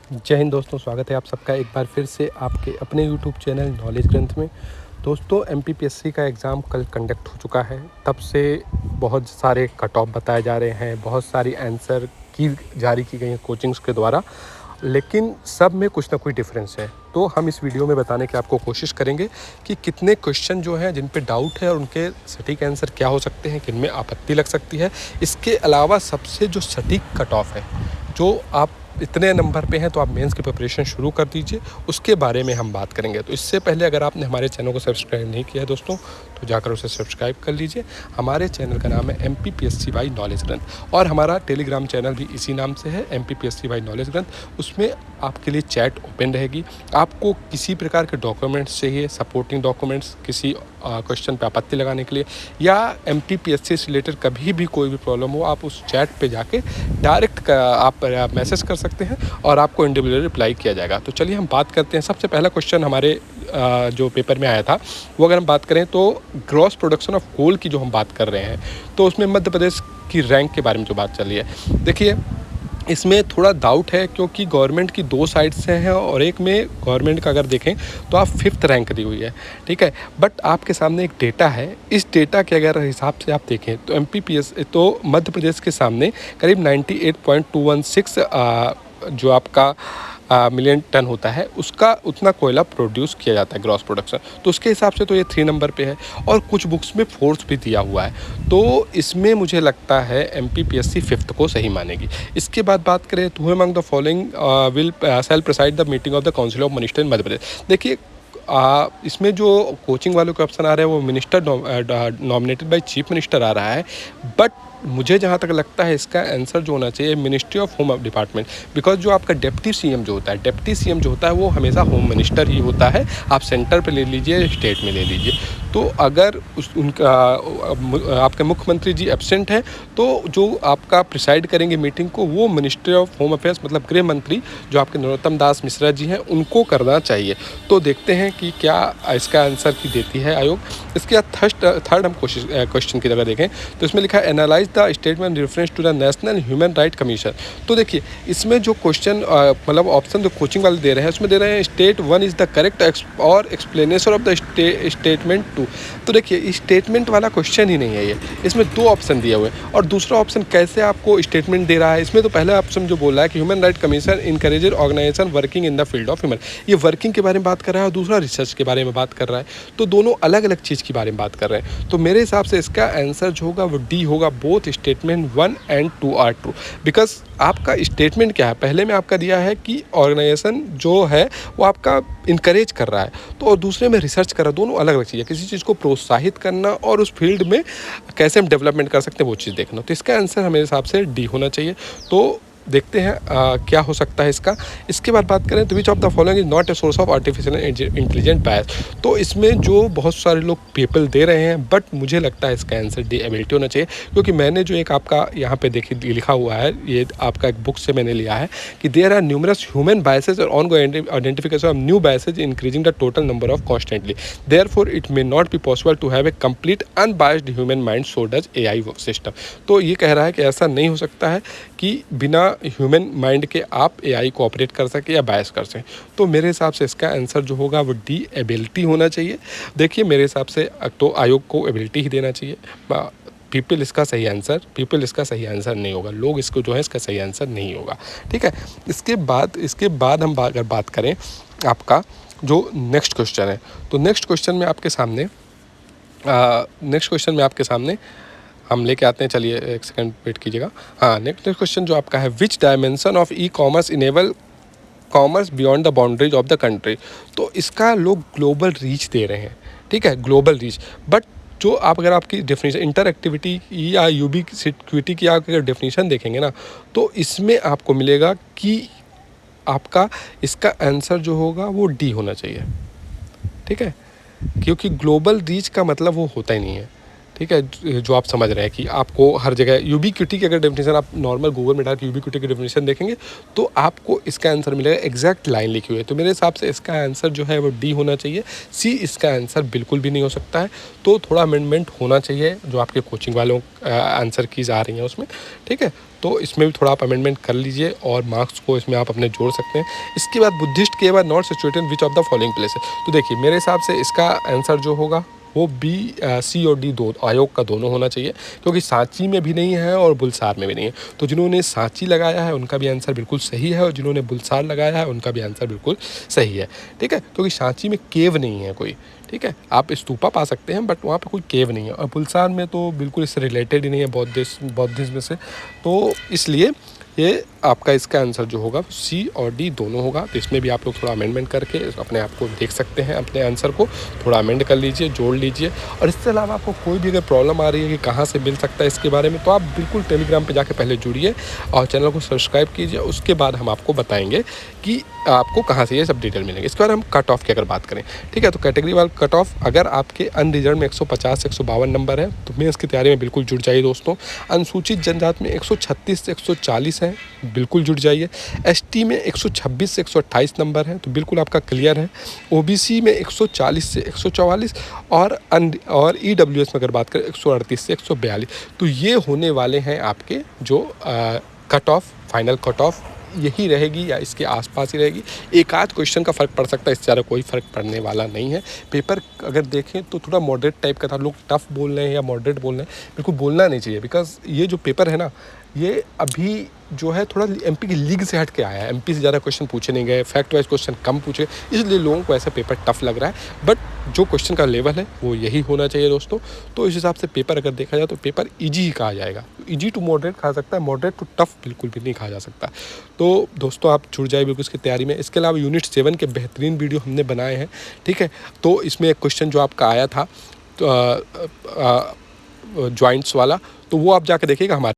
जय हिंद दोस्तों, स्वागत है आप सबका एक बार फिर से आपके अपने यूट्यूब चैनल नॉलेज ग्रंथ में। दोस्तों, एमपीपीएससी का एग्ज़ाम कल कंडक्ट हो चुका है। तब से बहुत सारे कट ऑफ बताए जा रहे हैं, बहुत सारी आंसर की जारी की गई हैं कोचिंग्स के द्वारा, लेकिन सब में कुछ ना कुछ डिफरेंस है। तो हम इस वीडियो में बताने की आपको कोशिश करेंगे कि कितने क्वेश्चन जो हैं जिन पे डाउट है और उनके सटीक आंसर क्या हो सकते हैं, किन में आपत्ति लग सकती है। इसके अलावा सबसे जो सटीक कट ऑफ है, जो आप इतने नंबर पे हैं तो आप मेंस की प्रिपरेशन शुरू कर दीजिए, उसके बारे में हम बात करेंगे। तो इससे पहले अगर आपने हमारे चैनल को सब्सक्राइब नहीं किया है दोस्तों, तो जाकर उसे सब्सक्राइब कर लीजिए। हमारे चैनल का नाम है एमपीपीएससी बाय नॉलेज ग्रंथ और हमारा टेलीग्राम चैनल भी इसी नाम से है, एमपीपीएससी बाय नॉलेज ग्रंथ। उसमें आपके लिए चैट ओपन रहेगी। आपको किसी प्रकार के डॉक्यूमेंट्स चाहिए, सपोर्टिंग डॉक्यूमेंट्स, किसी क्वेश्चन पे आपत्ति लगाने के लिए, या एमपीपीएससी से रिलेटेड कभी भी कोई भी प्रॉब्लम हो, आप उस चैट पे जाके डायरेक्ट आप मैसेज कर सकते हैं और आपको इंडिविजुअली रिप्लाई किया जाएगा। तो चलिए हम बात करते हैं। सबसे पहला क्वेश्चन हमारे जो पेपर में आया था, वो अगर हम बात करें तो ग्रॉस प्रोडक्शन ऑफ कोल की जो हम बात कर रहे हैं, तो उसमें मध्य प्रदेश की रैंक के बारे में जो बात चल रही है। देखिए, इसमें थोड़ा डाउट है क्योंकि गवर्नमेंट की दो साइड से हैं और एक में गवर्नमेंट का अगर देखें तो आप 5th रैंक दी हुई है, ठीक है। बट आपके सामने एक डेटा है, इस डेटा के अगर हिसाब से आप देखें तो एमपीपीएस तो मध्य प्रदेश के सामने करीब 98.216 जो आपका मिलियन टन होता है, उसका उतना कोयला प्रोड्यूस किया जाता है ग्रॉस प्रोडक्शन। तो उसके हिसाब से तो ये 3 नंबर पे है और कुछ बुक्स में 4th भी दिया हुआ है। तो इसमें मुझे लगता है एमपीपीएससी 5th को सही मानेगी। इसके बाद बात करें तो among the following will shall preside the meeting of the council of minister in Madhya Pradesh. देखिए, इसमें जो कोचिंग वालों का ऑप्शन आ रहा है वो minister nominated by chief minister आ रहा है। बट मुझे जहाँ तक लगता है इसका आंसर जो होना चाहिए ministry of home department, because जो आपका डिप्टी सीएम जो होता है, डिप्टी सीएम जो होता है वो हमेशा होम मिनिस्टर ही होता है। आप सेंटर पे ले लीजिए, स्टेट में ले लीजिए। तो अगर उनका आपके मुख्यमंत्री जी एब्सेंट हैं तो जो आपका प्रिसाइड करेंगे मीटिंग को, वो मिनिस्ट्री ऑफ होम अफेयर्स मतलब गृह मंत्री जो आपके नरोत्तम दास मिश्रा जी हैं, उनको करना चाहिए। तो देखते हैं कि क्या इसका आंसर की देती है आयोग। इसके बाद थर्ड हम क्वेश्चन की तरह देखें तो इसमें लिखा है analyse the statement reference to the national human right commission. तो देखिए, इसमें जो क्वेश्चन मतलब ऑप्शन जो कोचिंग वाले दे रहे हैं उसमें दे रहे हैं स्टेट 1 इज़ द करेक्ट और एक्सप्लेनेशन ऑफ द स्टेटमेंट 2। तो देखिए, स्टेटमेंट वाला क्वेश्चन ही नहीं है ये, इसमें 2 ऑप्शन दिए हुए हैं। और दूसरा ऑप्शन कैसे आपको स्टेटमेंट दे रहा है, इसमें तो पहला ऑप्शन जो बोल रहा है कि human right commission encourages organisation working in the field of human, ये वर्किंग के बारे में बात कर रहा है और दूसरा रिसर्च के बारे में बात कर रहा है। तो दोनों अलग अलग चीज़ के बारे में बात कर रहे हैं। तो मेरे हिसाब से इसका आंसर जो होगा वो डी होगा। Both statement 1 and 2 are true. Because आपका स्टेटमेंट क्या है, पहले में आपका दिया है कि ऑर्गेनाइजेशन जो है वो आपका इनकरेज कर रहा है, तो और दूसरे में रिसर्च कर रहा है। दोनों अलग अलग चीज़ है, किसी चीज़ को प्रोत्साहित करना और उस फील्ड में कैसे हम डेवलपमेंट कर सकते हैं वो चीज़ देखना। तो इसका आंसर मेरे हिसाब से डी होना चाहिए। तो देखते हैं क्या हो सकता है इसका। इसके बाद बात करें तो which of the following is not a source of artificial intelligent bias. तो इसमें जो बहुत सारे लोग पेपर दे रहे हैं, बट मुझे लगता है इसका आंसर डी एबिलिटी होना चाहिए। क्योंकि मैंने जो एक आपका यहाँ पे देखिए लिखा हुआ है, ये आपका एक बुक से मैंने लिया है कि there are numerous human biases और ongoing identification of new biases increasing the total number of constantly, therefore it may not be possible to have a complete unbiased human mind, so does AI system. तो ये कह रहा है कि ऐसा नहीं हो सकता है कि बिना ह्यूमन माइंड के आप एआई को ऑपरेट कर सके या बायस कर सकें। तो मेरे हिसाब से इसका आंसर जो होगा वो डी एबिलिटी होना चाहिए। देखिए, मेरे हिसाब से तो आयोग को एबिलिटी ही देना चाहिए। पीपल इसका सही आंसर नहीं होगा। लोग इसको जो है इसका सही आंसर नहीं होगा, ठीक है। इसके बाद हम अगर बात करें आपका जो नेक्स्ट क्वेश्चन है, तो नेक्स्ट क्वेश्चन में आपके सामने हम लेके आते हैं। चलिए एक सेकंड वेट कीजिएगा। हाँ, नेक्स्ट क्वेश्चन जो आपका है, which dimension of e commerce enable commerce beyond the boundaries of the country. तो इसका लोग ग्लोबल रीच दे रहे हैं, ठीक है, ग्लोबल रीच। बट जो आप अगर आपकी डेफिनेशन इंटरएक्टिविटी या यूबिक्विटी की आप अगर डेफिनेशन देखेंगे ना, तो इसमें आपको मिलेगा कि आपका इसका आंसर जो होगा वो डी होना चाहिए, ठीक है। क्योंकि ग्लोबल रीच का मतलब वो होता ही नहीं है, ठीक है। जो आप समझ रहे हैं कि आपको हर जगह यूबिक्विटी की अगर डेफिनेशन आप नॉर्मल गूगल में डाल के यूबिक्विटी की डेफिनेशन देखेंगे तो आपको इसका आंसर मिलेगा, एग्जैक्ट लाइन लिखी हुई है। तो मेरे हिसाब से इसका आंसर जो है वो डी होना चाहिए। सी इसका आंसर बिल्कुल भी नहीं हो सकता है। तो थोड़ा अमेंडमेंट होना चाहिए जो आपके कोचिंग वालों आंसर कीज आ रही हैं उसमें, ठीक है। तो इसमें भी थोड़ा आप अमेंडमेंट कर लीजिए और मार्क्स को इसमें आप अपने जोड़ सकते हैं। इसके बाद Buddhist cave are not situated in which of the following places. तो देखिए मेरे हिसाब से इसका आंसर जो होगा वो बी, सी और डी दो आयोग का दोनों होना चाहिए, क्योंकि सांची में भी नहीं है और बुलसार में भी नहीं है। तो जिन्होंने सांची लगाया है उनका भी आंसर बिल्कुल सही है और जिन्होंने बुलसार लगाया है उनका भी आंसर बिल्कुल सही है। ठीक है, क्योंकि सांची में केव नहीं है कोई। ठीक है, आप स्तूपा पा सकते हैं बट वहाँ पे कोई केव नहीं है, और बुलसार में तो बिल्कुल इससे रिलेटेड ही नहीं है बौद्धिज्म से। तो इसलिए ये आपका इसका आंसर जो होगा सी और डी दोनों होगा। तो इसमें भी आप लोग थोड़ा अमेंडमेंट करके अपने आप को देख सकते हैं, अपने आंसर को थोड़ा अमेंड कर लीजिए, जोड़ लीजिए। और इसके अलावा आपको कोई भी अगर प्रॉब्लम आ रही है कि कहाँ से मिल सकता है इसके बारे में, तो आप बिल्कुल टेलीग्राम पे जाके पहले जुड़िए और चैनल को सब्सक्राइब कीजिए। उसके बाद हम आपको बताएंगे कि आपको कहाँ से ये सब डिटेल मिलेंगे। इसके बाद हम कट ऑफ की अगर बात करें, ठीक है, तो कैटेगरी वाला कट ऑफ अगर आपके अनरिजर्व में 150 से 152 नंबर है तो मेंस की तैयारी में बिल्कुल जुड़ जाइए दोस्तों। अनुसूचित जनजाति में 136 से 140 है, बिल्कुल जुड़ जाइए। एसटी में 126 से 128 नंबर है तो बिल्कुल आपका क्लियर है। ओबीसी में 140 से 144 और ईडब्ल्यूएस में अगर बात करें 138 से 142। तो ये होने वाले हैं आपके जो cut off, final cut off यही रहेगी या इसके आसपास ही रहेगी। एक आध क्वेश्चन का फ़र्क पड़ सकता है, इससे ज़्यादा कोई फ़र्क पड़ने वाला नहीं है। पेपर अगर देखें तो थोड़ा मॉडरेट टाइप का था, लोग टफ़ बोल रहे हैं या मॉडरेट बोल रहे हैं, बिल्कुल बोलना नहीं चाहिए। बिकॉज ये जो पेपर है ना, ये अभी जो है थोड़ा एमपी की लीग से हट के आया है। एमपी से ज़्यादा क्वेश्चन पूछे नहीं गए, फैक्ट वाइज क्वेश्चन कम पूछे, इसलिए लोगों को ऐसा पेपर टफ लग रहा है। बट जो क्वेश्चन का लेवल है वो यही होना चाहिए दोस्तों। तो इस हिसाब से पेपर अगर देखा जाए तो पेपर ईजी ही कहा जाएगा। ईजी टू मॉडरेट कहा सकता है, मॉडरेट टू टफ बिल्कुल भी नहीं कहा जा सकता। तो दोस्तों आप जुड़ जाए बिल्कुल इसकी तैयारी में। इसके अलावा यूनिट 7 के बेहतरीन वीडियो हमने बनाए हैं, ठीक है। तो इसमें एक क्वेश्चन जो आपका आया था तो जॉइंट्स वाला, तो वो आप जाकर देखिएगा हमारे